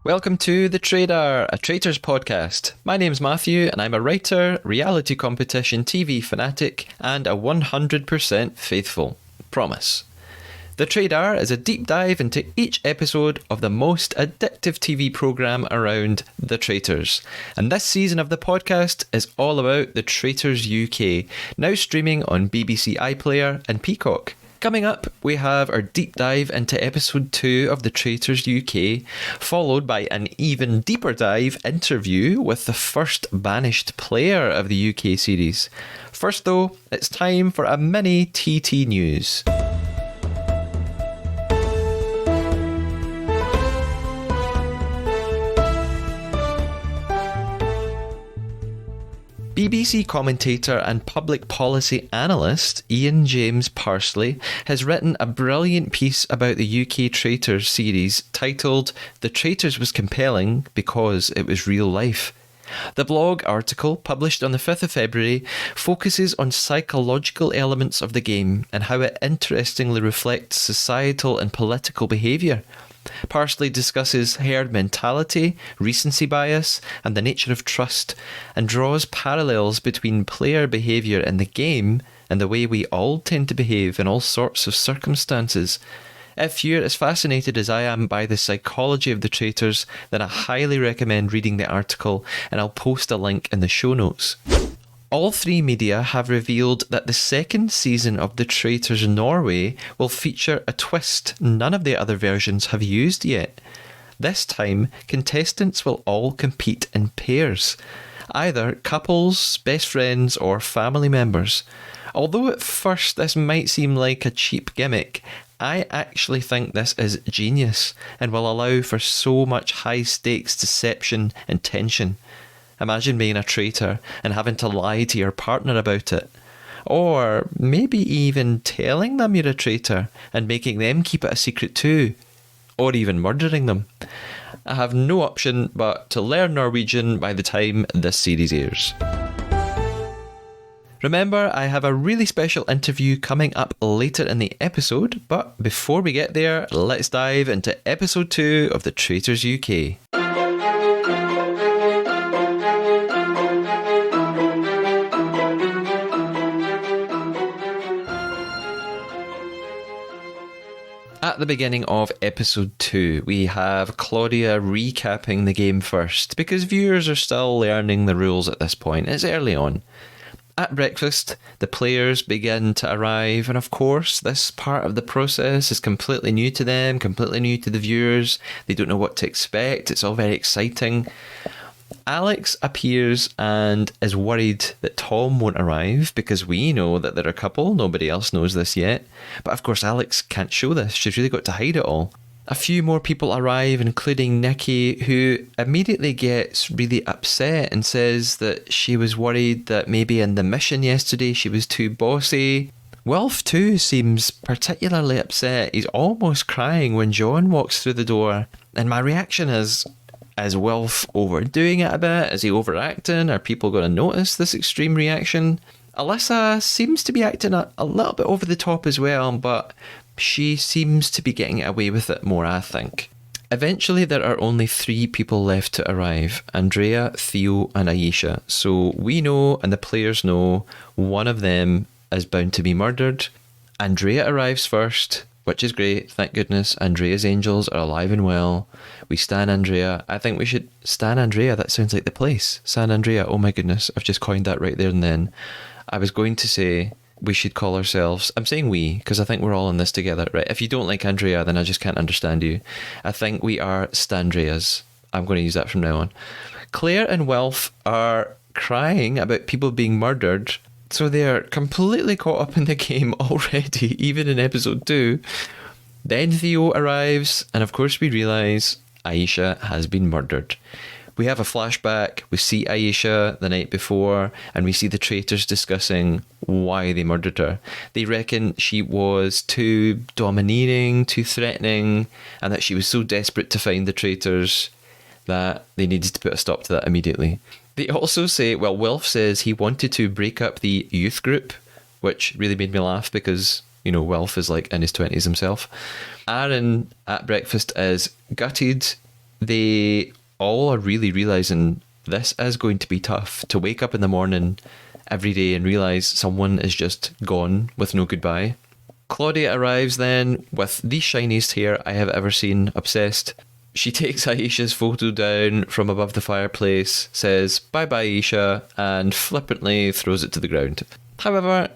Welcome to The Trader, a Traitors podcast. My name's Matthew and I'm a writer, reality competition TV fanatic and a 100% faithful. Promise. The Trader is a deep dive into each episode of the most addictive TV programme around, The Traitors. And this season of the podcast is all about The Traitors UK, now streaming on BBC iPlayer and Peacock. Coming up, we have our deep dive into episode 2 of The Traitors UK, followed by an even deeper dive interview with the first banished player of the UK series. First though, it's time for a mini TT news. BBC commentator and public policy analyst Ian James Parsley has written a brilliant piece about the UK Traitors series titled "The Traitors was compelling because it was real life." The blog article, published on the 5th of February, focuses on psychological elements of the game and how it interestingly reflects societal and political behaviour. Parsley discusses herd mentality, recency bias, and the nature of trust, and draws parallels between player behaviour in the game and the way we all tend to behave in all sorts of circumstances. If you're as fascinated as I am by the psychology of the Traitors, then I highly recommend reading the article, and I'll post a link in the show notes. All three media have revealed that the second season of The Traitors Norway will feature a twist none of the other versions have used yet. This time, contestants will all compete in pairs, either couples, best friends, or family members. Although at first this might seem like a cheap gimmick, I actually think this is genius and will allow for so much high-stakes deception and tension. Imagine being a traitor and having to lie to your partner about it. Or maybe even telling them you're a traitor and making them keep it a secret too. Or even murdering them. I have no option but to learn Norwegian by the time this series airs. Remember, I have a really special interview coming up later in the episode, but before we get there, let's dive into episode 2 of The Traitors UK. At the beginning of episode 2, we have Claudia recapping the game first, because viewers are still learning the rules at this point. It's early on. At breakfast, the players begin to arrive, and of course, this part of the process is completely new to them, completely new to the viewers. They don't know what to expect. It's all very exciting. Alex appears and is worried that Tom won't arrive because we know that they're a couple. Nobody else knows this yet. But of course, Alex can't show this. She's really got to hide it all. A few more people arrive, including Nicky, who immediately gets really upset and says that she was worried that maybe in the mission yesterday she was too bossy. Wilf too seems particularly upset. He's almost crying when John walks through the door. And my reaction is Wilf overdoing it a bit? Is he overacting? Are people going to notice this extreme reaction? Alyssa seems to be acting a little bit over the top as well, but she seems to be getting away with it more, I think. Eventually, there are only 3 people left to arrive: Andrea, Theo, and Aisha. So we know, and the players know, one of them is bound to be murdered. Andrea arrives first, which is great. Thank goodness Andrea's angels are alive and well. We stan Andrea. I think we should stan Andrea. That sounds like the place. San Andrea. Oh my goodness, I've just coined that right there and then. I was going to say we should call ourselves, I'm saying we, because I think we're all in this together, right? If you don't like Andrea, then I just can't understand you. I think we are Standreas. I'm going to use that from now on. Claire and Wilf are crying about people being murdered, so they're completely caught up in the game already, even in episode 2. Then Theo arrives, and of course we realise Aisha has been murdered. We have a flashback, we see Aisha the night before, and we see the traitors discussing why they murdered her. They reckon she was too domineering, too threatening, and that she was so desperate to find the traitors that they needed to put a stop to that immediately. They also say, well, Wilf says he wanted to break up the youth group, which really made me laugh because, you know, Wilf is like in his 20s himself. Aaron at breakfast is gutted they all are really realising this is going to be tough, to wake up in the morning every day and realise someone is just gone with no goodbye. Claudia arrives then with the shiniest hair I have ever seen, obsessed. She takes Aisha's photo down from above the fireplace, says bye bye Aisha, and flippantly throws it to the ground. However,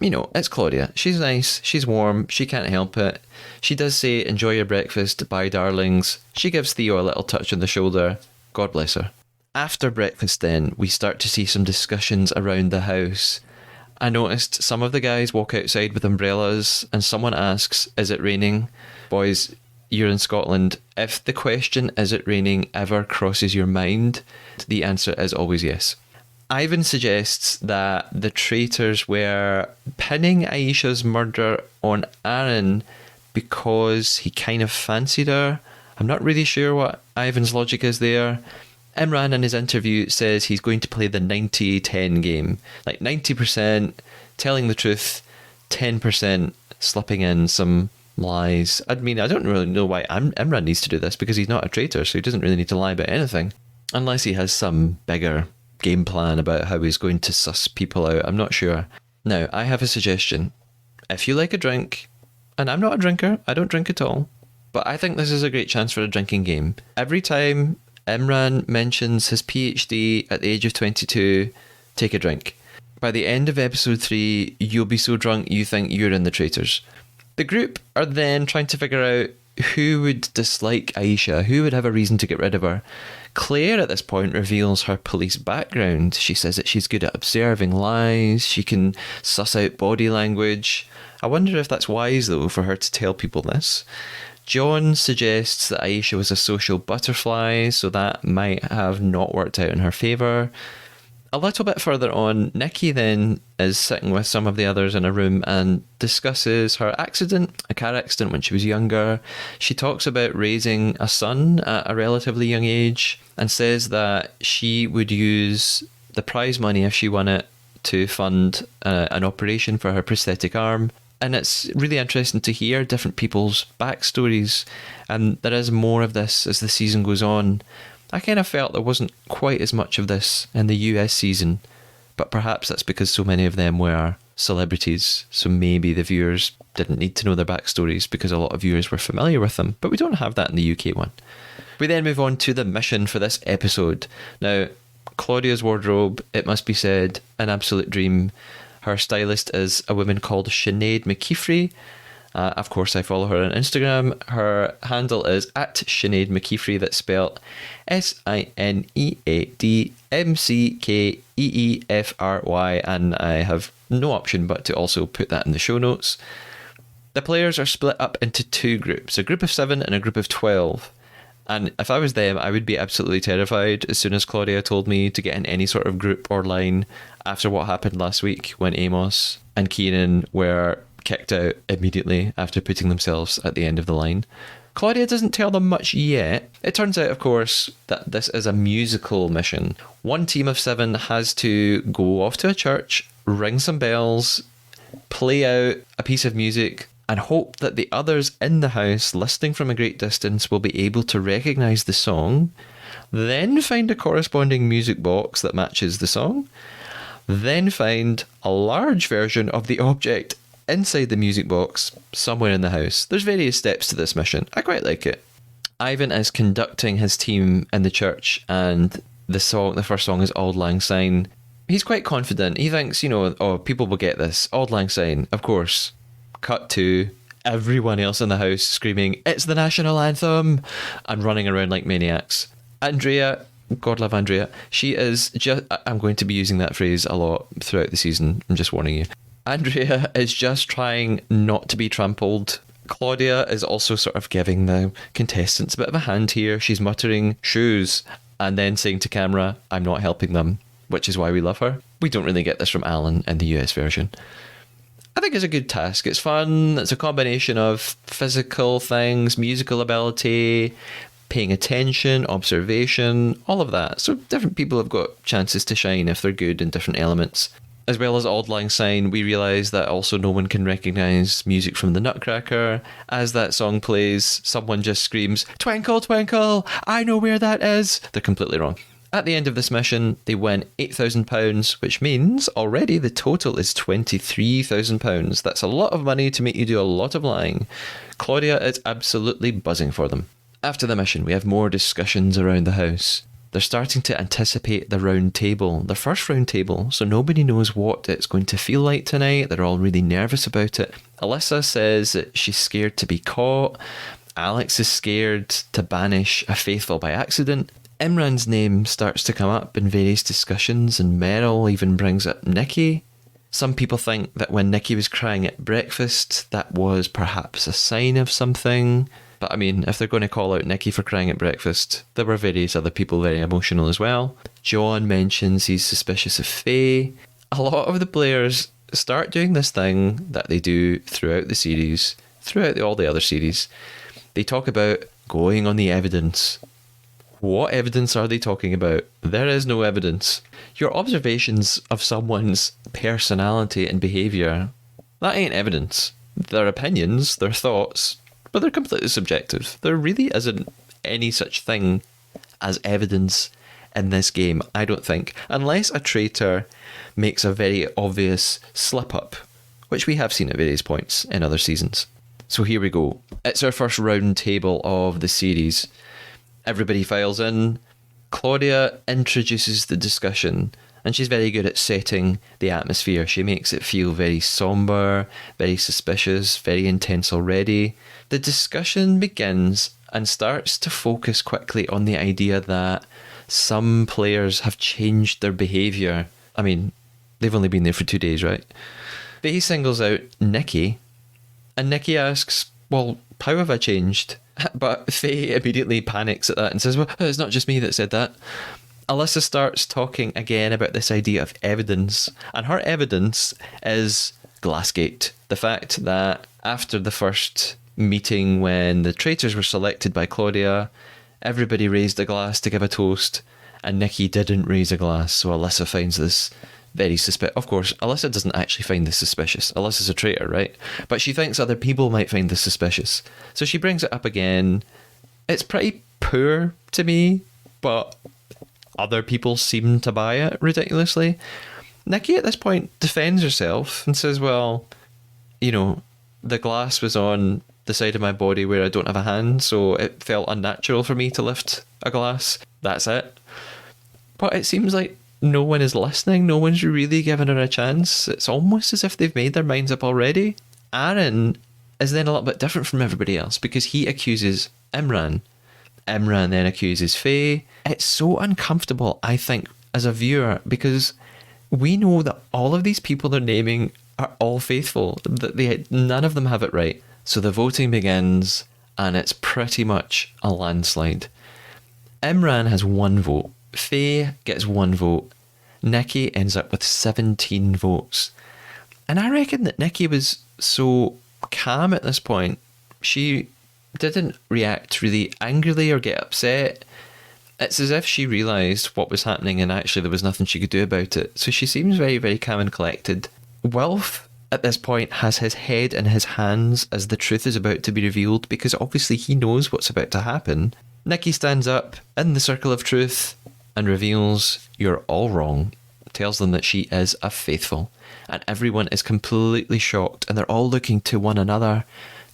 you know, it's Claudia. She's nice, she's warm, she can't help it. She does say enjoy your breakfast, bye darlings. She gives Theo a little touch on the shoulder. God bless her. After breakfast then, we start to see some discussions around the house. I noticed some of the guys walk outside with umbrellas and someone asks, is it raining? Boys, you're in Scotland. If the question, is it raining, ever crosses your mind, the answer is always yes. Ivan suggests that the traitors were pinning Aisha's murder on Aaron because he kind of fancied her. I'm not really sure what Ivan's logic is there. Imran in his interview says he's going to play the 90-10 game. Like 90% telling the truth, 10% slipping in some lies. I mean, I don't really know why Imran needs to do this because he's not a traitor, so he doesn't really need to lie about anything. Unless he has some bigger game plan about how he's going to suss people out. I'm not sure. Now, I have a suggestion. If you like a drink, and I'm not a drinker, I don't drink at all, but I think this is a great chance for a drinking game. Every time Imran mentions his PhD at the age of 22, take a drink. By the end of episode 3, you'll be so drunk you think you're in the Traitors. The group are then trying to figure out who would dislike Aisha, who would have a reason to get rid of her. Claire at this point reveals her police background. She says that she's good at observing lies, she can suss out body language. I wonder if that's wise though for her to tell people this. John suggests that Aisha was a social butterfly, so that might have not worked out in her favour. A little bit further on, Nicky then is sitting with some of the others in a room and discusses her accident, a car accident when she was younger. She talks about raising a son at a relatively young age and says that she would use the prize money if she won it to fund an operation for her prosthetic arm. And it's really interesting to hear different people's backstories, and there is more of this as the season goes on. I kind of felt there wasn't quite as much of this in the US season, but perhaps that's because so many of them were celebrities, so maybe the viewers didn't need to know their backstories because a lot of viewers were familiar with them, but we don't have that in the UK one. We then move on to the mission for this episode. Now, Claudia's wardrobe, it must be said, an absolute dream. Her stylist is a woman called Sinead McKeefrey. Of course, I follow her on Instagram. Her handle is @Sinead McKeefrey, that's spelled SINEADMCKEEFRY, and I have no option but to also put that in the show notes. The players are split up into two groups, a group of 7 and a group of 12. And if I was them, I would be absolutely terrified as soon as Claudia told me to get in any sort of group or line after what happened last week when Amos and Keenan were kicked out immediately after putting themselves at the end of the line. Claudia doesn't tell them much yet. It turns out, of course, that this is a musical mission. One team of 7 has to go off to a church, ring some bells, play out a piece of music, and hope that the others in the house listening from a great distance will be able to recognise the song, then find a corresponding music box that matches the song, then find a large version of the object inside the music box somewhere in the house. There's various steps to this mission. I quite like it. Ivan is conducting his team in the church, and the first song is Auld Lang Syne. He's quite confident. He thinks, people will get this. Auld Lang Syne, of course. Cut to everyone else in the house screaming, "It's the national anthem!" and running around like maniacs. Andrea, God love Andrea, she is just... I'm going to be using that phrase a lot throughout the season, I'm just warning you. Andrea is just trying not to be trampled. Claudia is also sort of giving the contestants a bit of a hand here. She's muttering, "shoes," and then saying to camera, "I'm not helping them," which is why we love her. We don't really get this from Alan in the US version. I think it's a good task. It's fun. It's a combination of physical things, musical ability, paying attention, observation, all of that. So different people have got chances to shine if they're good in different elements. As well as Auld Lang Syne, we realise that also no one can recognise music from the Nutcracker. As that song plays, someone just screams, "Twinkle, twinkle, I know where that is." They're completely wrong. At the end of this mission, they win £8,000, which means already the total is £23,000. That's a lot of money to make you do a lot of lying. Claudia is absolutely buzzing for them. After the mission, we have more discussions around the house. They're starting to anticipate the round table, their first round table, so nobody knows what it's going to feel like tonight. They're all really nervous about it. Alyssa says that she's scared to be caught. Alex is scared to banish a faithful by accident. Imran's name starts to come up in various discussions, and Meryl even brings up Nicky. Some people think that when Nicky was crying at breakfast, that was perhaps a sign of something. But I mean, if they're going to call out Nicky for crying at breakfast, there were various other people very emotional as well. John mentions he's suspicious of Faye. A lot of the players start doing this thing that they do throughout the series, throughout all the other series. They talk about going on the evidence. What evidence are they talking about? There is no evidence. Your observations of someone's personality and behaviour, that ain't evidence. Their opinions, their thoughts, but they're completely subjective. There really isn't any such thing as evidence in this game, I don't think, unless a traitor makes a very obvious slip-up, which we have seen at various points in other seasons. So here we go. It's our first round table of the series. Everybody files in. Claudia introduces the discussion, and she's very good at setting the atmosphere. She makes it feel very somber, very suspicious, very intense already. The discussion begins and starts to focus quickly on the idea that some players have changed their behaviour. I mean, they've only been there for 2 days, right? Faye singles out Nicky, and Nicky asks, well, how have I changed? But Faye immediately panics at that and says, well, it's not just me that said that. Alyssa starts talking again about this idea of evidence, and her evidence is Glassgate. The fact that after the first meeting when the traitors were selected by Claudia, everybody raised a glass to give a toast, and Nicky didn't raise a glass, so Alyssa finds this very suspicious. Of course, Alyssa doesn't actually find this suspicious. Alyssa's a traitor, right? But she thinks other people might find this suspicious. So she brings it up again. It's pretty poor to me, but other people seem to buy it ridiculously. Nicky at this point defends herself and says, well, you know, the glass was on the side of my body where I don't have a hand, so it felt unnatural for me to lift a glass. That's it. But it seems like no one is listening. No one's really giving her a chance. It's almost as if they've made their minds up already. Aaron is then a little bit different from everybody else because he accuses Imran. Imran then accuses Faye. It's so uncomfortable, I think, as a viewer, because we know that all of these people they're naming are all faithful. That none of them have it right. So the voting begins, and it's pretty much a landslide. Imran has 1 vote. Faye gets 1 vote. Nicky ends up with 17 votes. And I reckon that Nicky was so calm at this point. She didn't react really angrily or get upset. It's as if she realised what was happening and actually there was nothing she could do about it. So she seems very, very calm and collected. Wilf, at this point, has his head in his hands as the truth is about to be revealed because obviously he knows what's about to happen. Nicky stands up in the circle of truth and reveals, you're all wrong. Tells them that she is a faithful. And everyone is completely shocked and they're all looking to one another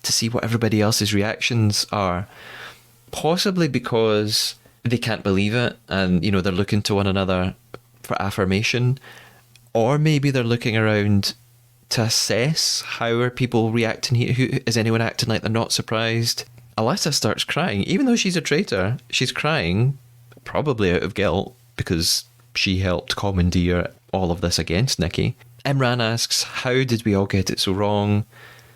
to see what everybody else's reactions are. Possibly because they can't believe it and, you know, they're looking to one another for affirmation. Or maybe they're looking around to assess how are people reacting here. Who is anyone acting like they're not surprised? Alyssa starts crying. Even though she's a traitor, she's crying, probably out of guilt, because she helped commandeer all of this against Nicky. Imran asks, how did we all get it so wrong?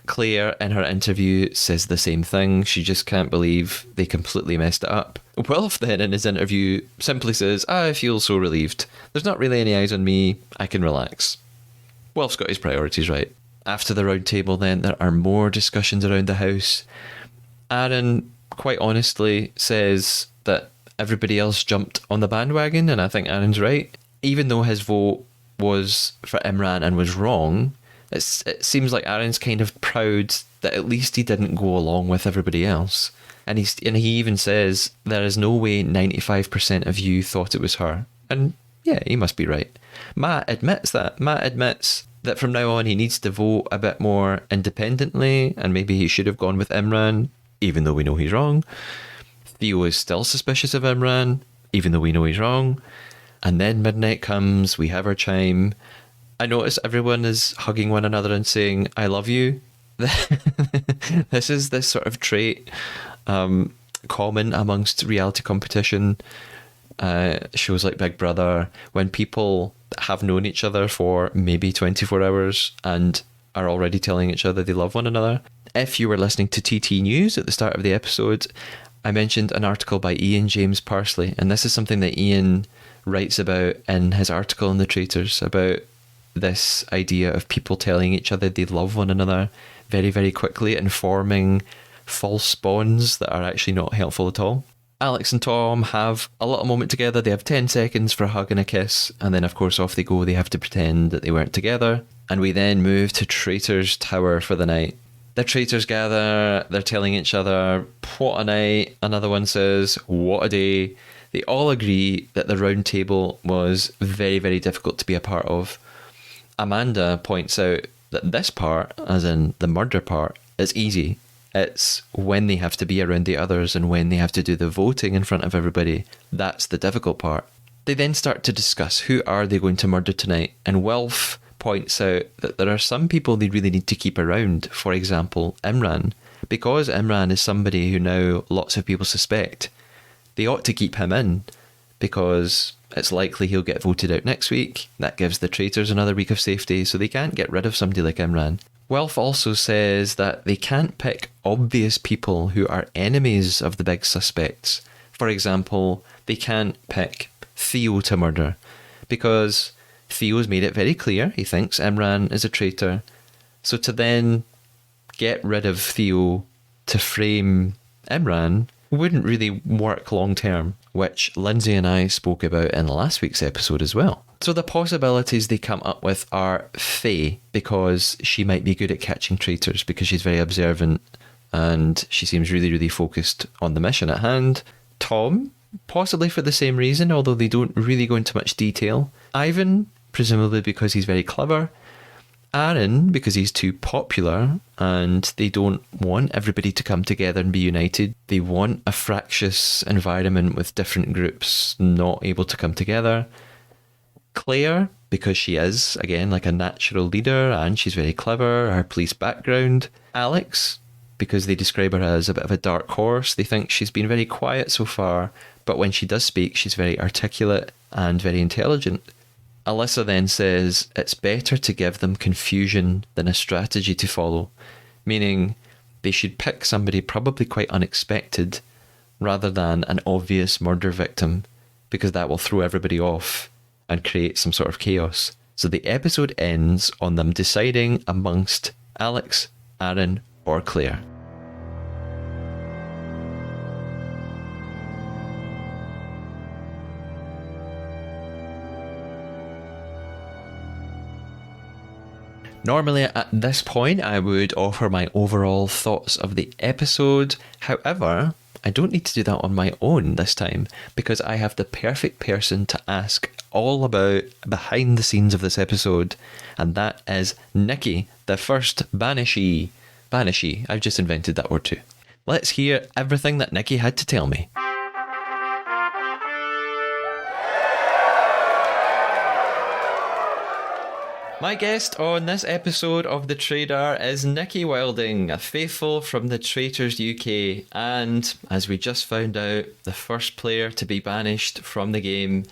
Claire, in her interview, says the same thing. She just can't believe they completely messed it up. Wilf then, in his interview, simply says, I feel so relieved. There's not really any eyes on me. I can relax. Wilf's got his priorities right. After the round table then, there are more discussions around the house. Aaron, quite honestly, says that everybody else jumped on the bandwagon, and I think Aaron's right. Even though his vote was for Imran and was wrong, it seems like Aaron's kind of proud that at least he didn't go along with everybody else. And he even says, there is no way 95% of you thought it was her. And yeah, he must be right. Matt admits that. Matt admits that from now on he needs to vote a bit more independently, and maybe he should have gone with Imran, even though we know he's wrong. Theo is still suspicious of Imran, even though we know he's wrong. And then midnight comes, we have our chime. I notice everyone is hugging one another and saying, I love you. This is this sort of trait common amongst reality competition shows like Big Brother, when people have known each other for maybe 24 hours and are already telling each other they love one another. If you were listening to TT News at the start of the episode, I mentioned an article by Ian James Parsley, and this is something that Ian writes about in his article in the Traitors, about this idea of people telling each other they love one another very, very quickly and forming false bonds that are actually not helpful at all. Alex and Tom have a little moment together. They have 10 seconds for a hug and a kiss, and then of course off they go. They have to pretend that they weren't together, and we then move to Traitors Tower for the night. The traitors gather, they're telling each other, what a night. Another one says, what a day. They all agree that the round table was very, very difficult to be a part of. Amanda points out that this part, as in the murder part, is easy. It's when they have to be around the others and when they have to do the voting in front of everybody. That's the difficult part. They then start to discuss who are they going to murder tonight, and Wilf points out that there are some people they really need to keep around. For example, Imran. Because Imran is somebody who now lots of people suspect, they ought to keep him in, because it's likely he'll get voted out next week. That gives the traitors another week of safety, so they can't get rid of somebody like Imran. Wilf also says that they can't pick obvious people who are enemies of the big suspects. For example, they can't pick Theo to murder, because Theo's made it very clear he thinks Imran is a traitor. So to then get rid of Theo to frame Imran wouldn't really work long term, which Lindsay and I spoke about in last week's episode as well. So the possibilities they come up with are Faye, because she might be good at catching traitors because she's very observant and she seems really, really focused on the mission at hand. Tom, possibly for the same reason, although they don't really go into much detail. Ivan, presumably because he's very clever. Aaron, because he's too popular and they don't want everybody to come together and be united. They want a fractious environment with different groups not able to come together. Claire, because she is, again, like a natural leader and she's very clever, her police background. Alex, because they describe her as a bit of a dark horse. They think she's been very quiet so far, but when she does speak, she's very articulate and very intelligent. Alyssa then says it's better to give them confusion than a strategy to follow, meaning they should pick somebody probably quite unexpected rather than an obvious murder victim, because that will throw everybody off and create some sort of chaos. So the episode ends on them deciding amongst Alex, Aaron, or Claire. Normally at this point I would offer my overall thoughts of the episode. However, I don't need to do that on my own this time, because I have the perfect person to ask all about behind the scenes of this episode, and that is Nicky, the first Banishee. Banishee, I've just invented that word too. Let's hear everything that Nicky had to tell me. My guest on this episode of The Trader is Nicky Wilding, a faithful from the Traitors UK, and, as we just found out, the first player to be banished from the game.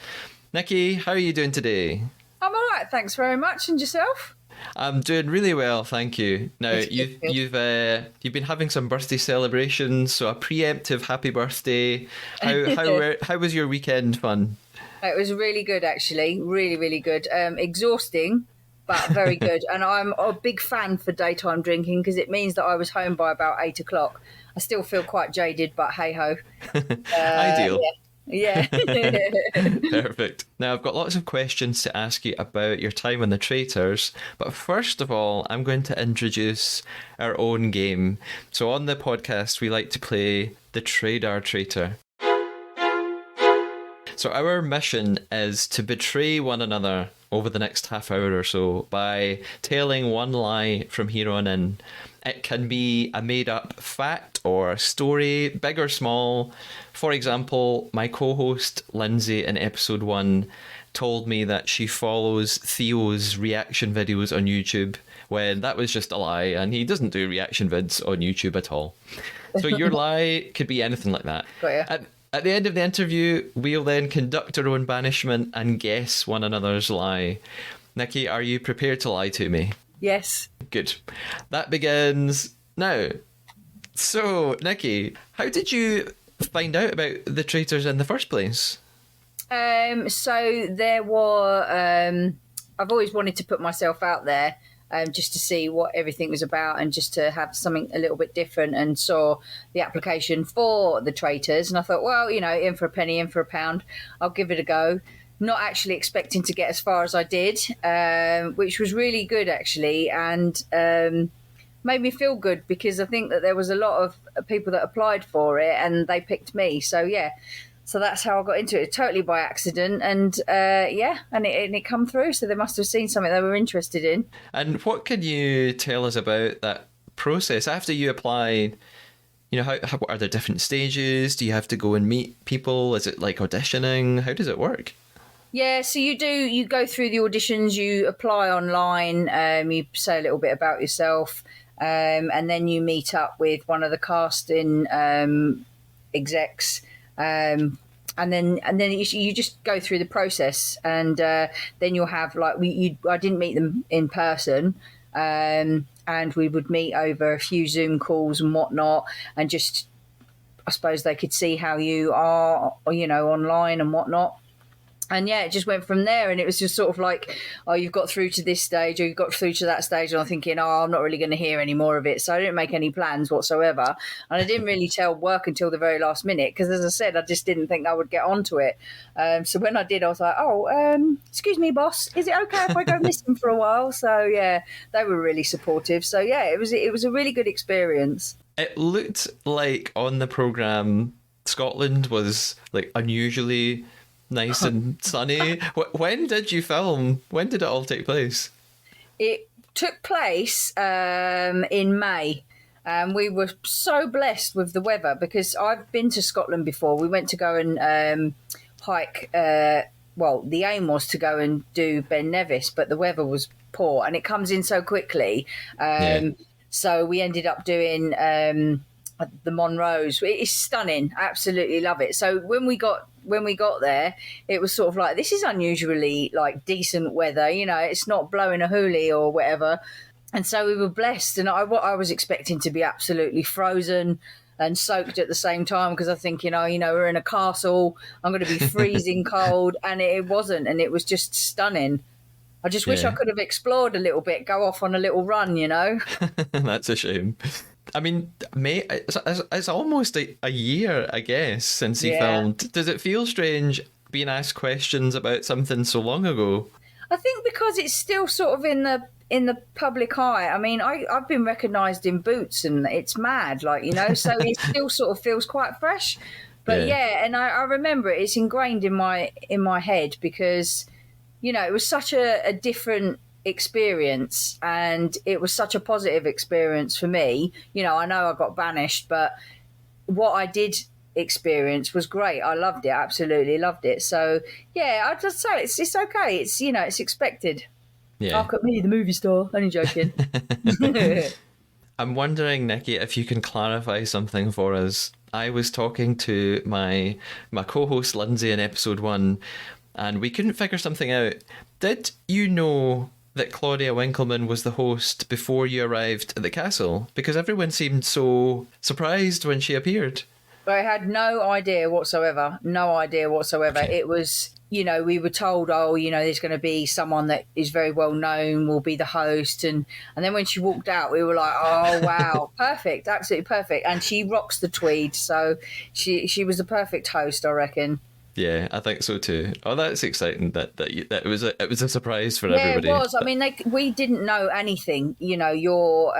Nicky, how are you doing today? I'm alright, thanks very much. And yourself? I'm doing really well, thank you. Now, you've been having some birthday celebrations, so a preemptive happy birthday. How was your weekend fun? It was really good, actually. Really, really good. Exhausting, but very good. And I'm a big fan for daytime drinking because it means that I was home by about 8 o'clock. I still feel quite jaded, but hey ho. Ideal. Yeah. Perfect. Now, I've got lots of questions to ask you about your time on the Traitors, but first of all, I'm going to introduce our own game. So, on the podcast, we like to play the Trader Traitor. So, our mission is to betray one another over the next half hour or so by telling one lie from here on in. It can be a made up fact or a story, big or small. For example, my co host Lindsay in episode 1 told me that she follows Theo's reaction videos on YouTube, when that was just a lie, and he doesn't do reaction vids on YouTube at all. So your lie could be anything like that. Got ya. At the end of the interview, we'll then conduct our own banishment and guess one another's lie. Nicky, are you prepared to lie to me? Yes. Good. That begins now. So, Nicky, how did you find out about the Traitors in the first place? So there were. I've always wanted to put myself out there, just to see what everything was about, and just to have something a little bit different. And saw the application for the Traitors, and I thought, well, in for a penny, in for a pound, I'll give it a go. Not actually expecting to get as far as I did, which was really good actually, and made me feel good, because I think that there was a lot of people that applied for it and they picked me. So yeah, so that's how I got into it, totally by accident, and and it come through. So they must have seen something they were interested in. And what can you tell us about that process after you apply? How are there different stages? Do you have to go and meet people? Is it like auditioning? How does it work? Yeah, so you go through the auditions, you apply online, you say a little bit about yourself, and then you meet up with one of the casting execs, and then you just go through the process, and then you'll have I didn't meet them in person, and we would meet over a few Zoom calls and whatnot, and just, I suppose, they could see how you are, online and whatnot. And yeah, it just went from there, and it was just sort of like, oh, you've got through to this stage, or you've got through to that stage, and I'm thinking, oh, I'm not really going to hear any more of it. So I didn't make any plans whatsoever, and I didn't really tell work until the very last minute, because, as I said, I just didn't think I would get onto it. So when I did, I was like, oh, excuse me, boss, is it okay if I go missing for a while? So yeah, they were really supportive. So yeah, it was a really good experience. It looked like on the programme, Scotland was like unusually nice and sunny. When did you film? When did it all take place? It took place in May. We were so blessed with the weather, because I've been to Scotland before. We went to go and hike. Well, the aim was to go and do Ben Nevis, but the weather was poor, and it comes in so quickly. So we ended up doing the Monroes. It is stunning. I absolutely love it. So when we got there, it was sort of like, this is unusually like decent weather. It's not blowing a hoolie or whatever. And so we were blessed. And I was expecting to be absolutely frozen and soaked at the same time, because I think, we're in a castle, I'm going to be freezing cold, and it wasn't. And it was just stunning. I just wish I could have explored a little bit, go off on a little run, That's a shame. I mean, mate, it's almost a year, I guess, since he filmed. Does it feel strange being asked questions about something so long ago? I think because it's still sort of in the public eye. I mean, I've been recognised in Boots, and it's mad, so it still sort of feels quite fresh. But and I remember it's ingrained in my head, because it was such a different experience, and it was such a positive experience for me. I know I got banished, but what I did experience was great. I loved it, absolutely loved it. So yeah, I'd just say it's okay. It's it's expected. Yeah. Look at me, the movie star. Only joking. I'm wondering, Nicky, if you can clarify something for us. I was talking to my co-host Lindsay in episode 1, and we couldn't figure something out. Did you know that Claudia Winkleman was the host before you arrived at the castle? Because everyone seemed so surprised when she appeared. I had no idea whatsoever. No idea whatsoever. Okay. It was, we were told, there's going to be someone that is very well known will be the host. And then when she walked out, we were like, oh, wow, perfect, absolutely perfect. And she rocks the tweed. So she was the perfect host, I reckon. Yeah, I think so too. Oh, that's exciting. That it was a surprise for Yeah, everybody. it was. I mean, we didn't know anything. You know, you're.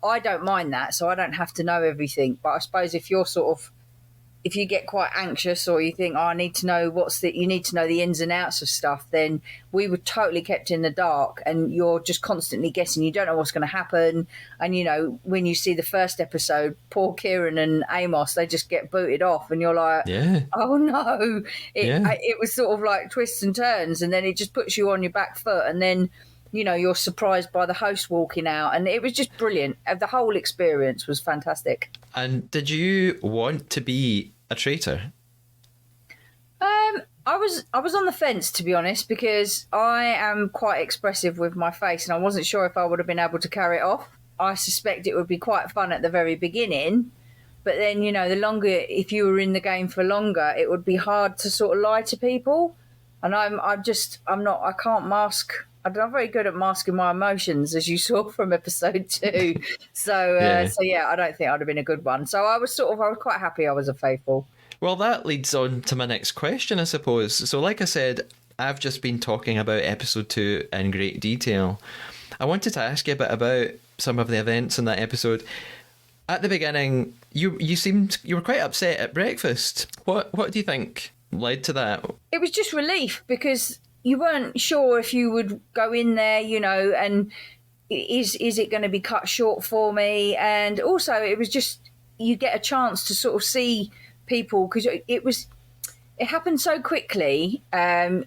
I don't mind that, so I don't have to know everything. But I suppose if you're sort of, if you get quite anxious or you think, oh, I need to know you need to know the ins and outs of stuff, then we were totally kept in the dark and you're just constantly guessing. You don't know what's going to happen. And, you know, when you see the first episode, poor Kieran and Amos, they just get booted off and you're like, Yeah, oh no. yeah. It was sort of like twists and turns and then it just puts you on your back foot and then, you know, you're surprised by the host walking out. And it was just brilliant. The whole experience was fantastic. And did you want to be a traitor? I was on the fence, to be honest, because I am quite expressive with my face and I wasn't sure if I would have been able to carry it off. I suspect it would be quite fun at the very beginning, but then, you know, the longer, if you were in the game for longer, it would be hard to sort of lie to people. And I can't mask. I'm not very good at masking my emotions, as you saw from episode 2. Yeah. So yeah, I don't think I'd have been a good one. So I was quite happy I was a faithful. Well, that leads on to my next question, I suppose. So, like I said, I've just been talking about episode 2 in great detail. I wanted to ask you a bit about some of the events in that episode. At the beginning, you were quite upset at breakfast. What do you think led to that? It was just relief because you weren't sure if you would go in there, you know, and is it going to be cut short for me? And also, it was just you get a chance to sort of see people because it happened so quickly. I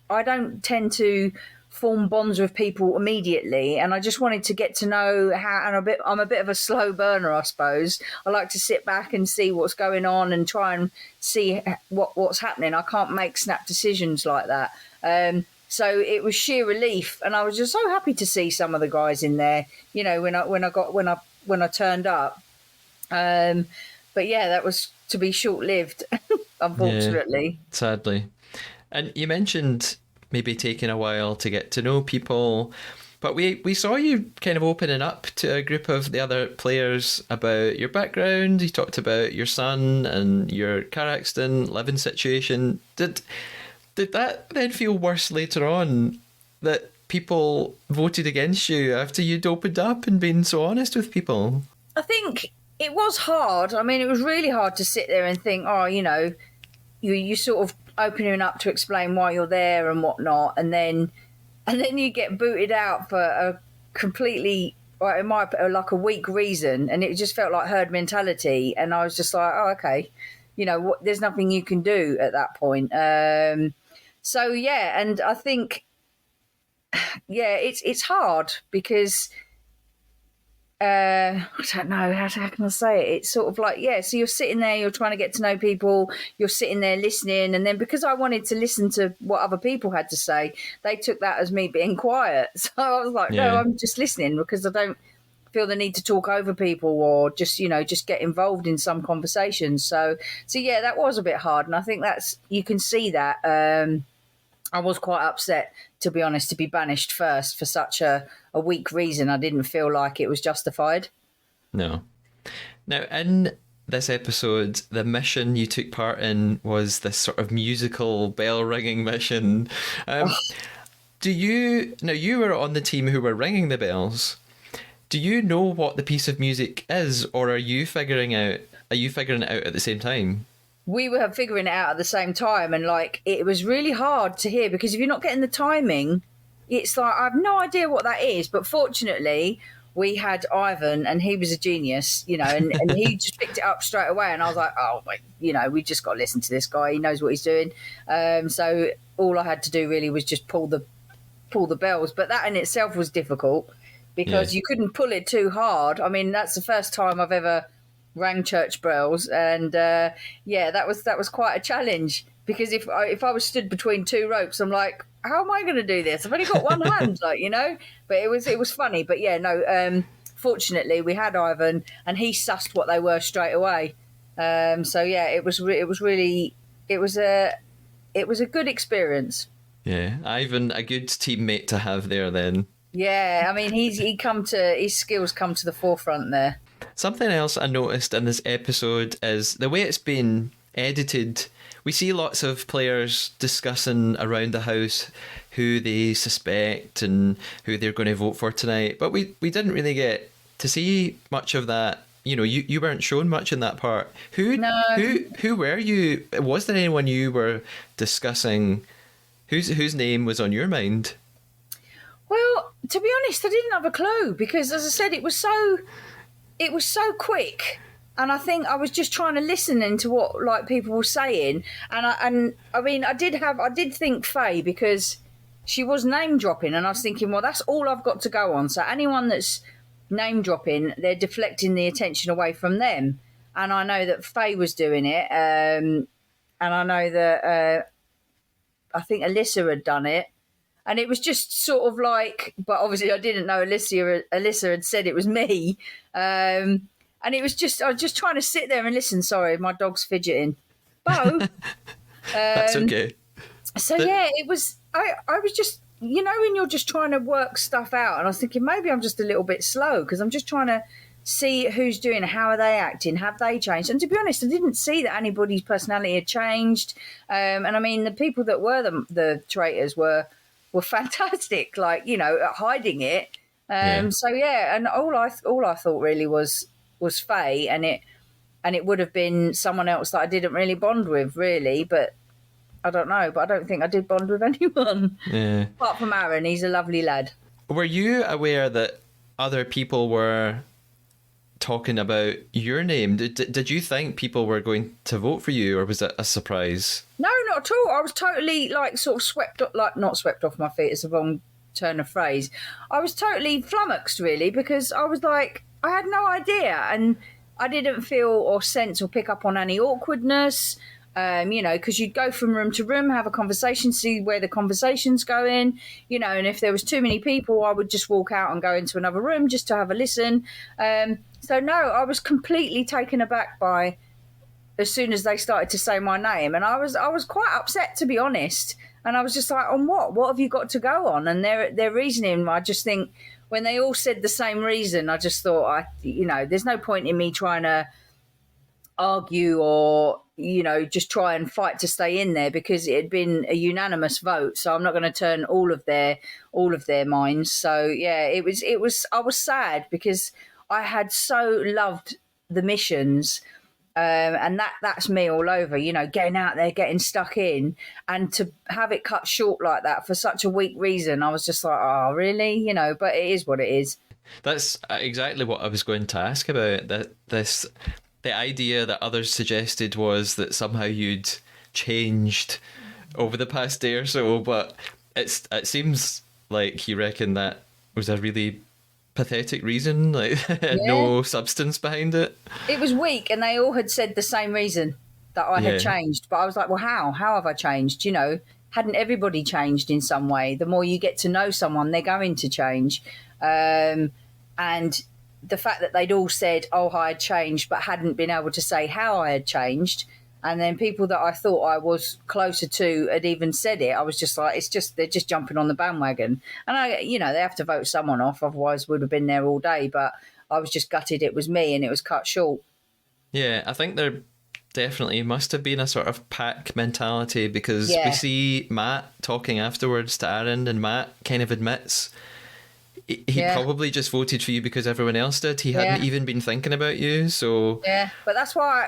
don't tend to form bonds with people immediately, and I just wanted to get to know how. And I'm a bit of a slow burner, I suppose. I like to sit back and see what's going on and try and see what's happening. I can't make snap decisions like that. So it was sheer relief, and I was just so happy to see some of the guys in there. You know, when I turned up. But yeah, that was to be short-lived, unfortunately. Yeah, sadly. And you mentioned maybe taking a while to get to know people, but we saw you kind of opening up to a group of the other players about your background. You talked about your son and your car accident, living situation. Did that then feel worse later on that people voted against you after you'd opened up and been so honest with people? I think it was hard. I mean, it was really hard to sit there and think, oh, you know, you sort of opening up to explain why you're there and whatnot, and then you get booted out for a completely, well, in my like a weak reason, and it just felt like herd mentality. And I was just like, oh, okay, you know, there's nothing you can do at that point. So yeah, and I think, yeah, it's hard because. I don't know how can I say it. It's sort of like, yeah, so you're sitting there, you're trying to get to know people, you're sitting there listening, and then because I wanted to listen to what other people had to say, they took that as me being quiet. So I was like, no, I'm just listening because I don't feel the need to talk over people or just, you know, just get involved in some conversations. So yeah, that was a bit hard, and I think you can see that. I was quite upset, to be honest, to be banished first for such a weak reason. I didn't feel like it was justified. No. Now, in this episode, the mission you took part in was this sort of musical bell ringing mission. You were on the team who were ringing the bells. Do you know what the piece of music is, or are you figuring it out at the same time? We were figuring it out at the same time, and like it was really hard to hear because if you're not getting the timing, it's like I have no idea what that is. But fortunately, we had Ivan, and he was a genius, you know, and he just picked it up straight away. And I was like, oh, wait, you know, we just got to listen to this guy. He knows what he's doing. So all I had to do really was just pull the bells, but that in itself was difficult because you couldn't pull it too hard. I mean, that's the first time I've ever rang church bells, and that was quite a challenge because if I was stood between two ropes, I'm like, how am I going to do this? I've only got one hand, like, you know. But it was funny. But yeah, no. Fortunately, we had Ivan, and he sussed what they were straight away. So yeah, it was a good experience. Yeah, Ivan, a good teammate to have there then. Yeah, I mean, his skills come to the forefront there. Something else I noticed in this episode is the way it's been edited. we see lots of players discussing around the house who they suspect and who they're going to vote for tonight, but we didn't really get to see much of that. You know, you weren't shown much in that part. Who were you? Was there anyone you were discussing whose name was on your mind? Well, to be honest, I didn't have a clue because, as I said, it was so quick, and I think I was just trying to listen into what like people were saying, and I mean, I did think Faye because she was name dropping, and I was thinking, well, that's all I've got to go on. So anyone that's name dropping, they're deflecting the attention away from them, and I know that Faye was doing it, and I know that I think Alyssa had done it. And it was just sort of like, but obviously I didn't know Alyssa had said it was me. And it was just, I was just trying to sit there and listen. Sorry, my dog's fidgeting. Bo. That's okay. So yeah, it was, I was just, you know, when you're just trying to work stuff out, and I was thinking maybe I'm just a little bit slow because I'm just trying to see who's doing it, how are they acting, have they changed? And to be honest, I didn't see that anybody's personality had changed. And I mean, the people that were the traitors were fantastic, like, you know, at hiding it. So yeah, and all I thought really was Faye, and it would have been someone else that I didn't really bond with, really, but I don't know. But I don't think I did bond with anyone. Yeah. Apart from Aaron, he's a lovely lad. Were you aware that other people were talking about your name? Did you think people were going to vote for you, or was it a surprise? No, not at all. I was totally like sort of swept up, like not swept off my feet. It's a wrong turn of phrase. I was totally flummoxed, really, because I was like, I had no idea, and I didn't feel or sense or pick up on any awkwardness. You know, because you'd go from room to room, have a conversation, see where the conversation's going, you know, and if there was too many people, I would just walk out and go into another room just to have a listen. So no, I was completely taken aback by as soon as they started to say my name, and I was quite upset, to be honest. And I was just like, on what? What have you got to go on? And their reasoning, I just think when they all said the same reason, I just thought, you know, there's no point in me trying to argue or, you know, just try and fight to stay in there, because it had been a unanimous vote. So I'm not going to turn all of their minds. So yeah, it was. I was sad because I had so loved the missions, and that's me all over. You know, getting out there, getting stuck in, and to have it cut short like that for such a weak reason, I was just like, oh, really? You know, but it is what it is. That's exactly what I was going to ask about. The idea that others suggested was that somehow you'd changed over the past day or so, but it seems like you reckon that was a really pathetic reason, like no substance behind it. It was weak, and they all had said the same reason, that I had changed. But I was like, well, how have I changed? You know, hadn't everybody changed in some way? The more you get to know someone, they're going to change. And the fact that they'd all said, oh, I had changed, but hadn't been able to say how I had changed, and then people that I thought I was closer to had even said it, I was just like, they're just jumping on the bandwagon. And you know, they have to vote someone off, otherwise we'd have been there all day. But I was just gutted it was me, and it was cut short. Yeah, I think there definitely must have been a sort of pack mentality, because we see Matt talking afterwards to Aaron, and Matt kind of admits he probably just voted for you because everyone else did. He hadn't even been thinking about you. So yeah, but that's why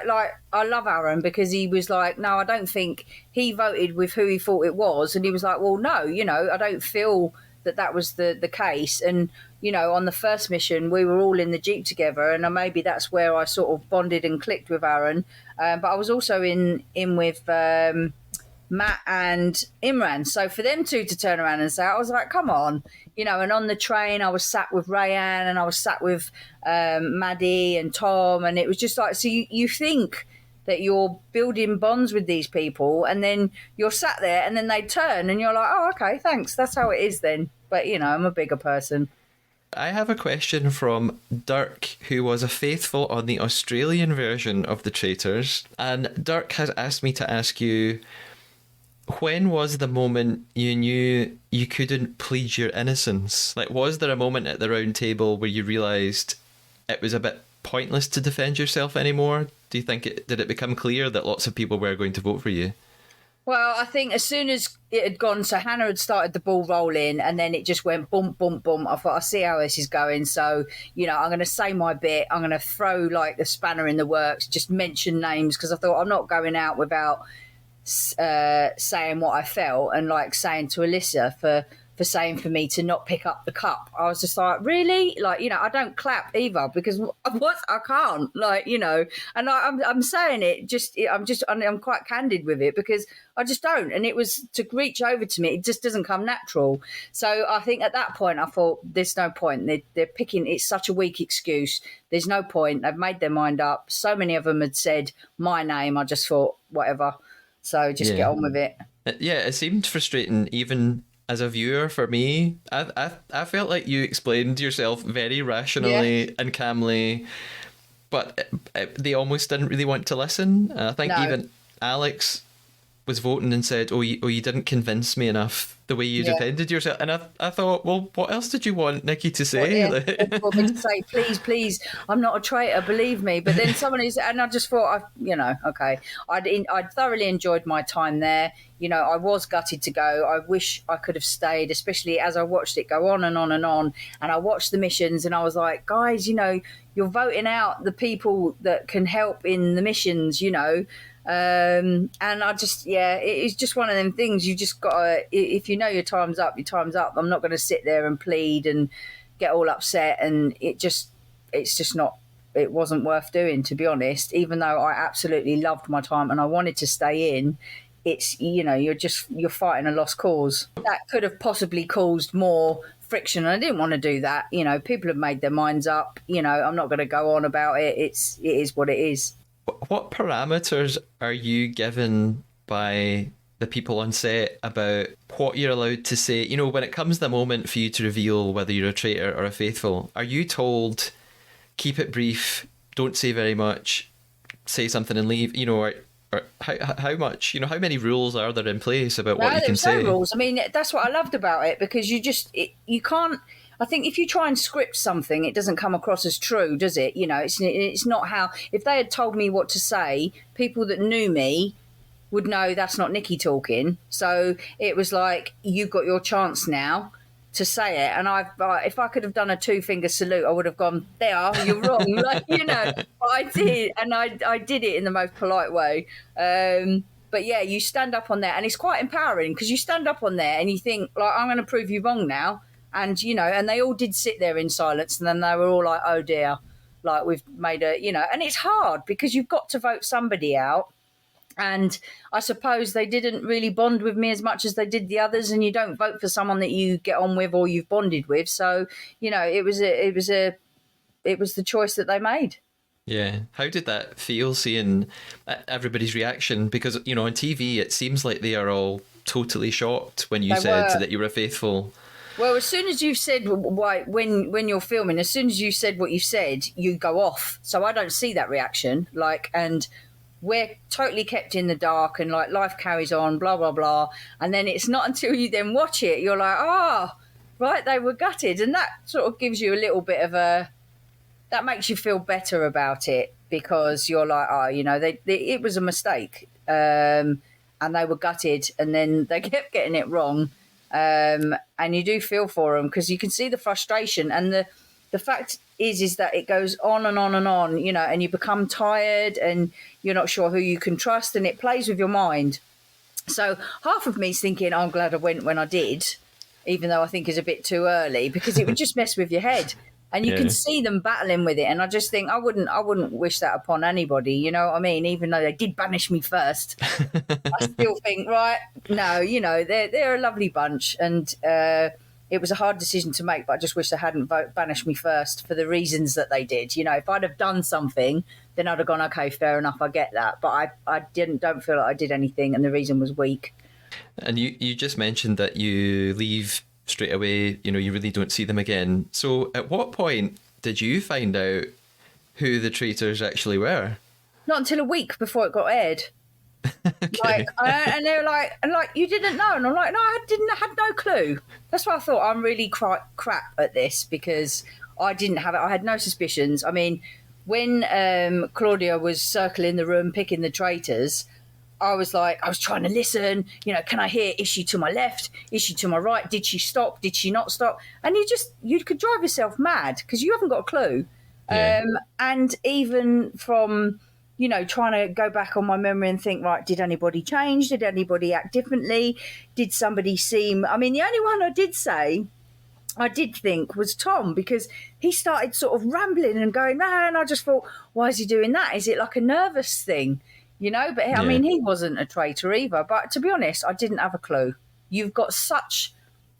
I love Aaron, because he was like, no, I don't think he voted with who he thought it was, and he was like, well, no, you know, I don't feel that was the case. And you know, on the first mission we were all in the Jeep together, and maybe that's where I sort of bonded and clicked with Aaron. But I was also in with Matt and Imran. So for them two to turn around and say, I was like, come on, you know. And on the train, I was sat with Rayanne, and I was sat with Maddie and Tom, and it was just like, so you think that you're building bonds with these people, and then you're sat there, and then they turn, and you're like, oh, okay, thanks. That's how it is then. But, you know, I'm a bigger person. I have a question from Dirk, who was a faithful on the Australian version of the Traitors. And Dirk has asked me to ask you, when was the moment you knew you couldn't plead your innocence? Like, was there a moment at the round table where you realised it was a bit pointless to defend yourself anymore? Do you think did it become clear that lots of people were going to vote for you? Well, I think as soon as it had gone, so Hannah had started the ball rolling, and then it just went boom, boom, boom. I thought, I see how this is going. So, I'm going to say my bit. I'm going to throw like the spanner in the works, just mention names because I thought I'm not going out without saying what I felt and like saying to Alyssa for saying for me to not pick up the cup. I was just like, really? Like, I don't clap either because what I can't, like, and I'm saying it I'm quite candid with it because I just don't. And it was to reach over to me, it just doesn't come natural. So I think at that point I thought there's no point. They're picking, it's such a weak excuse. There's no point. They've made their mind up. So many of them had said my name. I just thought, whatever. So just get Yeah. on with it. Yeah, it seemed frustrating even as a viewer for me. I felt like you explained yourself very rationally and calmly, but they almost didn't really want to listen. I think No. even Alex was voting and said, you didn't convince me enough the way you Yeah. defended yourself. And I thought, well, what else did you want Nicky to say? Yeah, they want me to say, please, I'm not a traitor, believe me. But then someone is, and I just thought, okay. I'd thoroughly enjoyed my time there. I was gutted to go. I wish I could have stayed, especially as I watched it go on and on and on. And I watched the missions and I was like, guys, you're voting out the people that can help in the missions, and I just, it's just one of them things. You just gotta, if you know your time's up, your time's up. I'm not going to sit there and plead and get all upset, and it's just not, it wasn't worth doing, to be honest. Even though I absolutely loved my time and I wanted to stay in, it's, you're fighting a lost cause that could have possibly caused more friction, and I didn't want to do that. People have made their minds up. I'm not going to go on about it. It is what it is. What parameters are you given by the people on set about what you're allowed to say? When it comes the moment for you to reveal whether you're a traitor or a faithful, are you told, keep it brief, don't say very much, say something and leave? Or how much? How many rules are there in place about what you can say? No rules. I mean, that's what I loved about it because you can't. I think if you try and script something, it doesn't come across as true, does it? It's not how. If they had told me what to say, people that knew me would know that's not Nicky talking. So it was like, you've got your chance now to say it. And if I could have done a 2-finger salute, I would have gone, there, you're wrong. But I did. And I did it in the most polite way. But yeah, you stand up on there and it's quite empowering because you stand up on there and you think, like, I'm going to prove you wrong now. And, and they all did sit there in silence and then they were all like, oh dear, like we've made and it's hard because you've got to vote somebody out. And I suppose they didn't really bond with me as much as they did the others. And you don't vote for someone that you get on with or you've bonded with. So, it was the choice that they made. Yeah. How did that feel seeing everybody's reaction? Because, on TV, it seems like they are all totally shocked when you said that you were faithful. Well, as soon as you said when you're filming, as soon as you said what you said, you go off. So I don't see that reaction. And we're totally kept in the dark and like life carries on, blah, blah, blah. And then it's not until you then watch it, you're like, right, they were gutted. And that sort of gives you a little bit of that makes you feel better about it because you're like, it was a mistake. And they were gutted and then they kept getting it wrong. And you do feel for them because you can see the frustration and the fact is that it goes on and on and on, and you become tired and you're not sure who you can trust and it plays with your mind. So half of me's thinking, I'm glad I went when I did, even though I think it's a bit too early because it would just mess with your head. And you can see them battling with it. And I just think I wouldn't wish that upon anybody. You know what I mean? Even though they did banish me first, I still think, right, no, they're a lovely bunch. And it was a hard decision to make, but I just wish they hadn't banished me first for the reasons that they did. If I'd have done something, then I'd have gone, okay, fair enough, I get that. But I don't feel like I did anything and the reason was weak. And you just mentioned that you leave straight away, you really don't see them again. So at what point did you find out who the traitors actually were? Not until a week before it got aired. Okay. And they were like, you didn't know? And I'm like, no, I had no clue. That's why I thought I'm really crap at this because I didn't have it. I had no suspicions. I mean, when Claudia was circling the room picking the traitors, I was trying to listen, can I hear, is she to my left? Is she to my right? Did she stop? Did she not stop? And you could drive yourself mad because you haven't got a clue. Yeah. And even from, trying to go back on my memory and think, right, did anybody change? Did anybody act differently? Did somebody seem, I mean, the only one I did think was Tom, because he started sort of rambling and going, and I just thought, why is he doing that? Is it like a nervous thing? But I mean, he wasn't a traitor either. But to be honest, I didn't have a clue. You've got such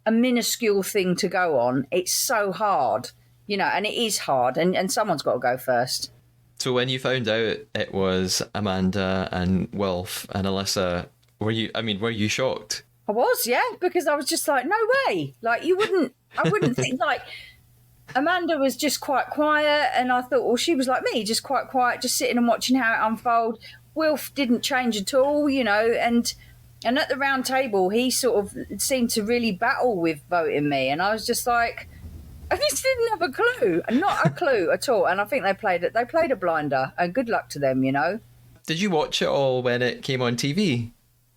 a minuscule thing to go on. It's so hard, and it is hard. And someone's got to go first. So when you found out it was Amanda and Wilf and Alyssa, were you shocked? I was, yeah, because I was just like, no way. Like, I wouldn't think, like, Amanda was just quite quiet. And I thought, well, she was like me, just quite quiet, just sitting and watching how it unfold. Wilf didn't change at all, and at the round table, he sort of seemed to really battle with voting me. And I was just like, I just didn't have a clue, not a clue at all. And I think they played a blinder, and good luck to them, Did you watch it all when it came on TV?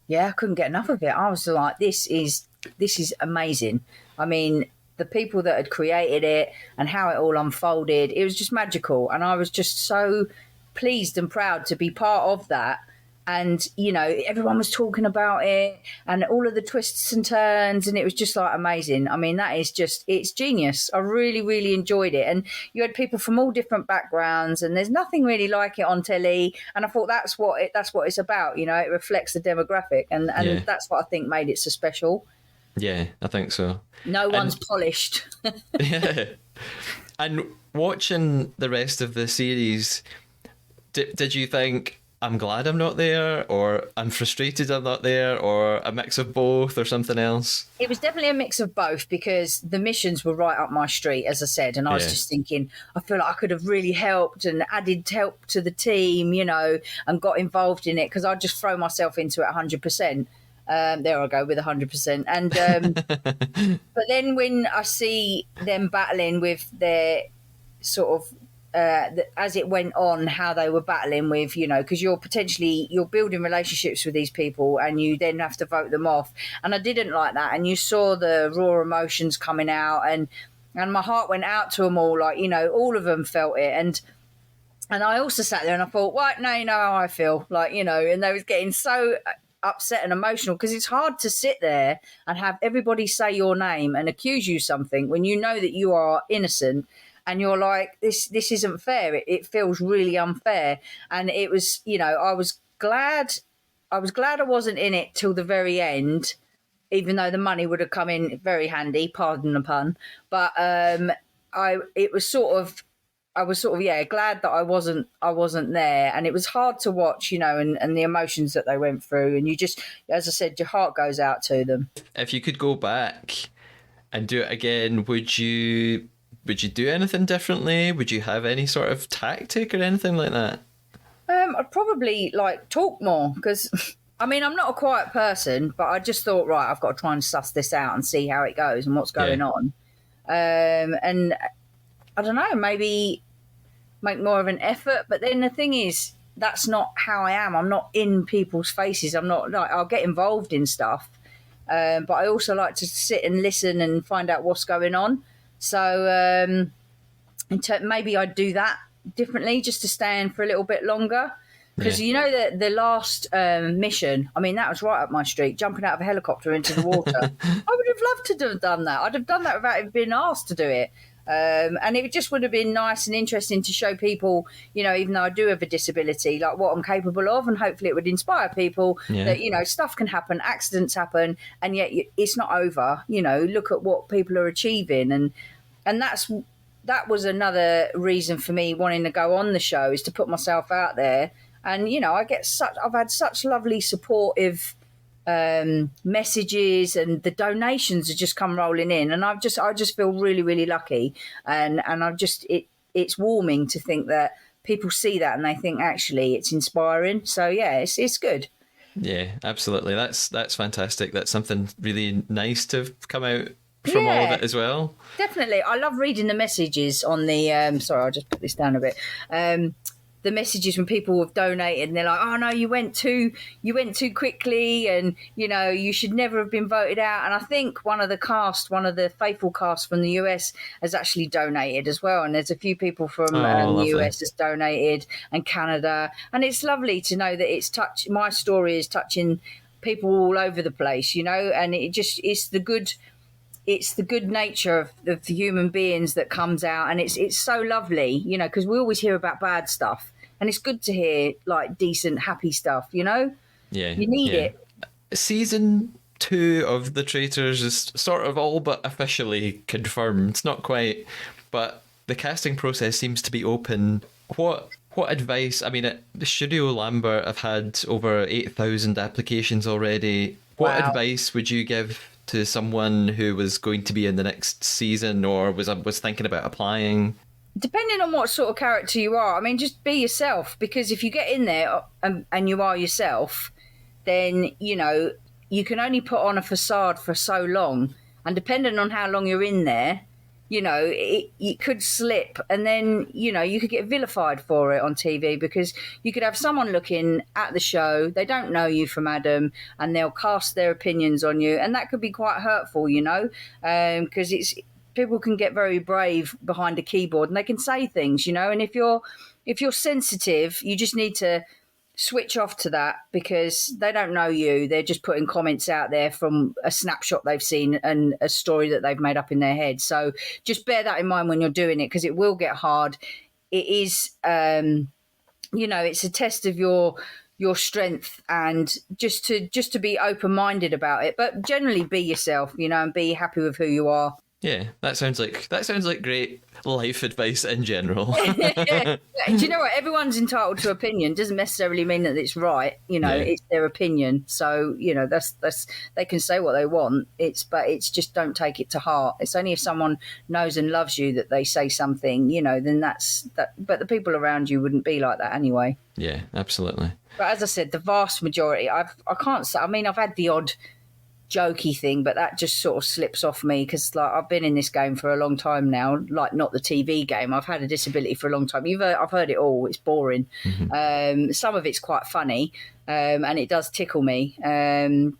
Yeah, I couldn't get enough of it. I was like, this is amazing. I mean, the people that had created it and how it all unfolded, it was just magical. And I was just so pleased and proud to be part of that. And, everyone was talking about it and all of the twists and turns, and it was just like amazing. I mean, it's genius. I really, really enjoyed it. And you had people from all different backgrounds, and there's nothing really like it on telly. And I thought that's what it's about. It reflects the demographic, and that's what I think made it so special. Yeah, I think so. No one's polished. Yeah. And watching the rest of the series, did you think, I'm glad I'm not there, or I'm frustrated I'm not there, or a mix of both, or something else? It was definitely a mix of both, because the missions were right up my street, as I said, and I was just thinking, I feel like I could have really helped and added help to the team, and got involved in it, because I'd just throw myself into it 100%. There I go with 100%. And but then when I see them battling with their sort of as it went on, how they were battling with, because you're building relationships with these people, and you then have to vote them off. And I didn't like that. And you saw the raw emotions coming out, and my heart went out to them all. Like, all of them felt it. And I also sat there and I thought, right, now you know how I feel. Like, and they was getting so upset and emotional, because it's hard to sit there and have everybody say your name and accuse you something when you know that you are innocent. And you're like, this isn't fair. It feels really unfair. And it was, I was glad I wasn't in it till the very end, even though the money would have come in very handy, pardon the pun. But I was sort of glad that I wasn't there. And it was hard to watch, and the emotions that they went through. And you just, as I said, your heart goes out to them. If you could go back and do it again, would you do anything differently? Would you have any sort of tactic or anything like that? I'd probably talk more, because I mean, I'm not a quiet person, but I just thought, right, I've got to try and suss this out and see how it goes and what's going on. And I don't know, maybe make more of an effort. But then the thing is, that's not how I am. I'm not in people's faces. I'm not I'll get involved in stuff. But I also like to sit and listen and find out what's going on. So maybe I'd do that differently, just to stay in for a little bit longer. Because the last mission, I mean, that was right up my street, jumping out of a helicopter into the water. I would have loved to have done that. I'd have done that without even being asked to do it. And it just would have been nice and interesting to show people, even though I do have a disability, like what I'm capable of. And hopefully it would inspire people that, stuff can happen, accidents happen, and yet it's not over. Look at what people are achieving. And that was another reason for me wanting to go on the show, is to put myself out there. And, I've had such lovely supportive messages, and the donations have just come rolling in, and I just feel really, really lucky, and it's warming to think that people see that and they think actually it's inspiring. So yeah, it's good. Yeah, absolutely. That's fantastic. That's something really nice to have come out from all of it as well. Definitely. I love reading the messages on the sorry, I'll just put this down a bit. the messages when people have donated and they're like, oh no, you went too quickly, and you should never have been voted out. And I think one of the faithful cast from the US has actually donated as well, and there's a few people from the lovely. US has donated, and Canada, and it's lovely to know that my story is touching people all over the place, and it's the good nature of the human beings that comes out, and it's so lovely, because we always hear about bad stuff, and it's good to hear like decent, happy stuff. Yeah, You need yeah. it. Season 2 of The Traitors is sort of all but officially confirmed. It's not quite, but the casting process seems to be open. What advice? I mean, Studio Lambert have had over 8,000 applications already. What Wow. advice would you give to someone who was going to be in the next season, or was thinking about applying? Depending on what sort of character you are, I mean, just be yourself, because if you get in there and you are yourself, then you can only put on a facade for so long, and depending on how long you're in there, it could slip, and then you could get vilified for it on TV, because you could have someone looking at the show, they don't know you from Adam, and they'll cast their opinions on you, and that could be quite hurtful, because people can get very brave behind a keyboard, and they can say things, and if you're sensitive, you just need to switch off to that, because they don't know you. They're just putting comments out there from a snapshot they've seen and a story that they've made up in their head. So just bear that in mind when you're doing it, because it will get hard. It is, it's a test of your strength, and just to be open-minded about it, but generally be yourself, and be happy with who you are. Yeah, that sounds like great life advice in general. Yeah. Do you know what? Everyone's entitled to opinion. Doesn't necessarily mean that it's right. It's their opinion. So that's they can say what they want. But it's just don't take it to heart. It's only if someone knows and loves you that they say something. Then that's that. But the people around you wouldn't be like that anyway. Yeah, absolutely. But as I said, the vast majority, I can't say. I mean, I've had the odd jokey thing, but that just sort of slips off me, because I've been in this game for a long time now, not the TV game. I've had a disability for a long time. I've heard it all. It's boring. Mm-hmm. Some of it's quite funny, and it does tickle me.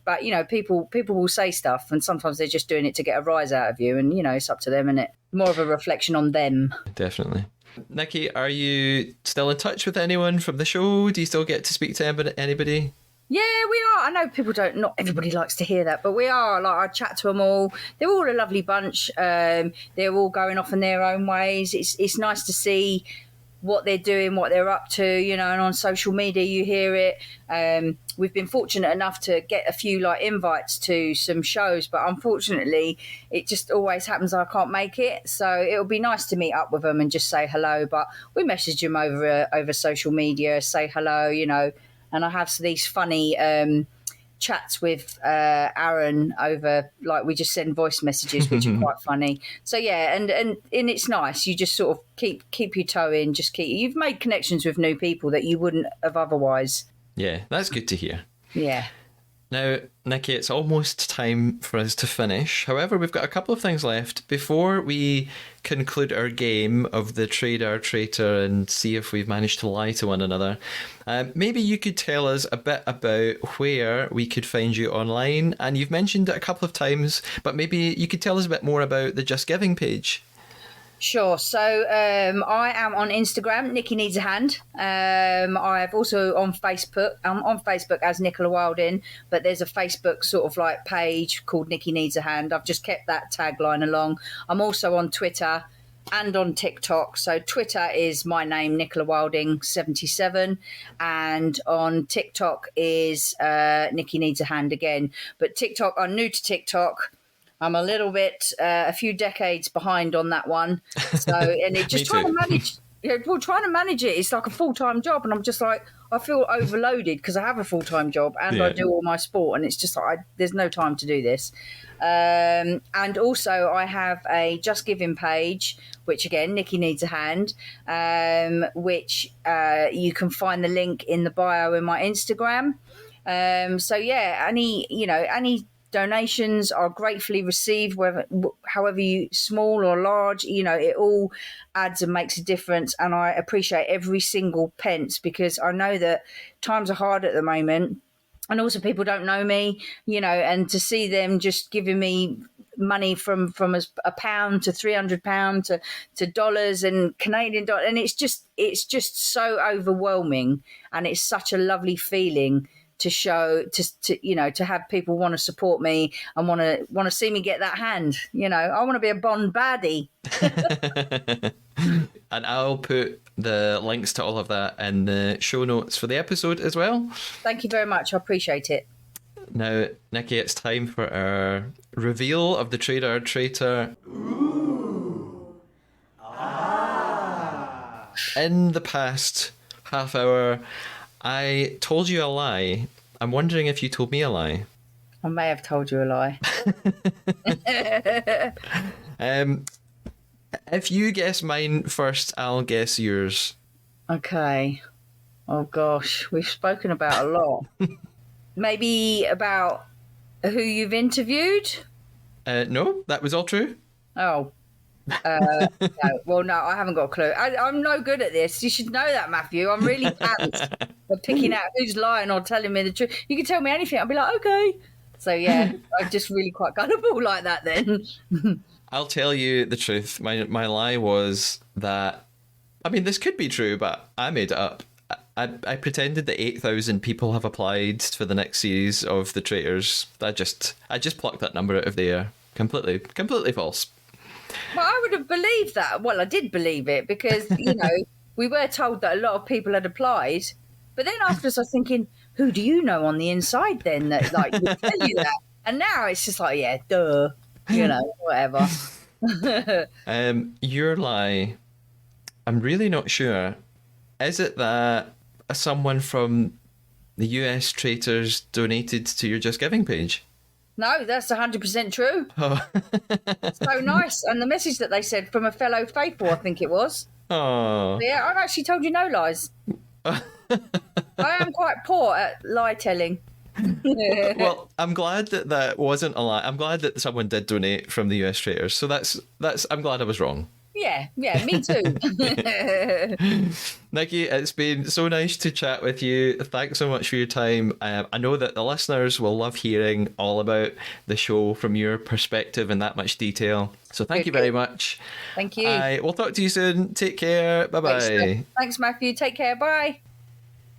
But people will say stuff, and sometimes they're just doing it to get a rise out of you, and it's up to them, and it more of a reflection on them. Definitely. Nicky, are you still in touch with anyone from the show? Do you still get to speak to anybody? Yeah, we are. I know not everybody likes to hear that, but we are. I chat to them all. They're all a lovely bunch. They're all going off in their own ways. It's nice to see what they're doing, what they're up to, and on social media you hear it. We've been fortunate enough to get a few invites to some shows, but unfortunately it just always happens I can't make it. So it'll be nice to meet up with them and just say hello. But we message them over social media, say hello, and I have these funny chats with Aaron over, we just send voice messages, which are quite funny. So yeah, and it's nice. You just sort of keep your toe in. You've made connections with new people that you wouldn't have otherwise. Yeah, that's good to hear. Yeah. Now, Nicky, it's almost time for us to finish. However, we've got a couple of things left before we conclude our game of the traitor, and see if we've managed to lie to one another. Maybe you could tell us a bit about where we could find you online. And you've mentioned it a couple of times, but maybe you could tell us a bit more about the Just Giving page. Sure. So I am on Instagram, Nicky Needs a Hand. I'm also on Facebook. I'm on Facebook as Nicola Wilding, but there's a Facebook sort of page called Nicky Needs a Hand. I've just kept that tagline along. I'm also on Twitter and on TikTok. So Twitter is my name, Nicola Wilding 77, and on TikTok is Nicky Needs a Hand again. But TikTok, I'm new to TikTok. I'm a little bit, a few decades behind on that one. So, and it just trying to manage, trying to manage it. It's like a full-time job, and I'm just I feel overloaded because I have a full-time job and I do all my sport, and it's just there's no time to do this. And also I have a Just Giving page, which again, Nicky Needs a Hand, which you can find the link in the bio in my Instagram. So yeah, any donations are gratefully received, however small or large. It all adds and makes a difference, and I appreciate every single pence, because I know that times are hard at the moment. And also people don't know me, and to see them just giving me money from a pound to £300 to dollars and Canadian dollars, and it's just so overwhelming, and it's such a lovely feeling to show to have people want to support me and want to see me get that hand. I want to be a Bond baddie. And I'll put the links to all of that in the show notes for the episode as well. Thank you very much. I appreciate it. Now, Nicky, it's time for our reveal of the Traitor. Ooh. Ah. In the past half hour, I told you a lie. I'm wondering if you told me a lie. I may have told you a lie. If you guess mine first, I'll guess yours. Okay. Oh, gosh. We've spoken about a lot. Maybe about who you've interviewed? No, that was all true. Oh. No. Well, no, I haven't got a clue. I'm no good at this. You should know that, Matthew. I'm really pants for picking out who's lying or telling me the truth. You can tell me anything. I'll be like, okay. So, yeah, I'm just really quite gullible like that then. I'll tell you the truth. My lie was that, I mean, this could be true, but I made it up. I pretended that 8,000 people have applied for the next series of the Traitors. I just plucked that number out of the air. Completely false. Well, I would have believed that. Well, I did believe it because, we were told that a lot of people had applied. But then afterwards I was thinking, who do you know on the inside then that would tell you that? And now it's just like, yeah, duh. Whatever. Your lie, I'm really not sure. Is it that someone from the US Traitors donated to your Just Giving page? No, that's 100% true. Oh. So nice. And the message that they said from a fellow faithful, I think it was. Oh. Yeah, I've actually told you no lies. I am quite poor at lie telling. Well, I'm glad that wasn't a lie. I'm glad that someone did donate from the US Traitors. So that's. I'm glad I was wrong. Yeah, me too. Nicky, it's been so nice to chat with you. Thanks so much for your time. I know that the listeners will love hearing all about the show from your perspective in that much detail. So thank you very much. Thank you. We'll talk to you soon. Take care. Bye-bye. Thanks, Matthew. Take care. Bye.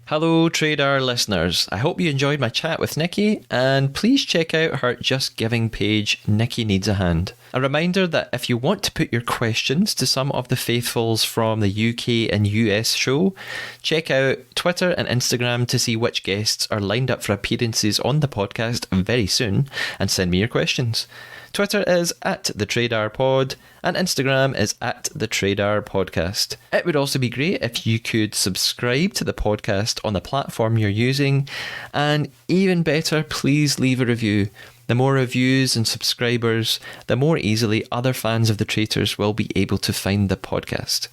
Hello, Trader listeners. I hope you enjoyed my chat with Nicky, and please check out her Just Giving page, Nicky Needs a Hand. A reminder that if you want to put your questions to some of the faithfuls from the UK and US show, check out Twitter and Instagram to see which guests are lined up for appearances on the podcast very soon, and send me your questions. Twitter is @TheTradarPod and Instagram is @TheTradarPodcast. It would also be great if you could subscribe to the podcast on the platform you're using, and even better, please leave a review. The more reviews and subscribers, the more easily other fans of the Traitors will be able to find the podcast.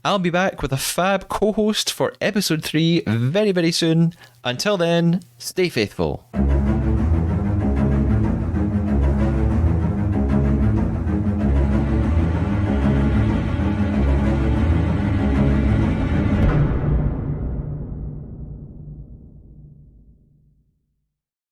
I'll be back with a fab co-host for episode 3 very, very soon. Until then, stay faithful.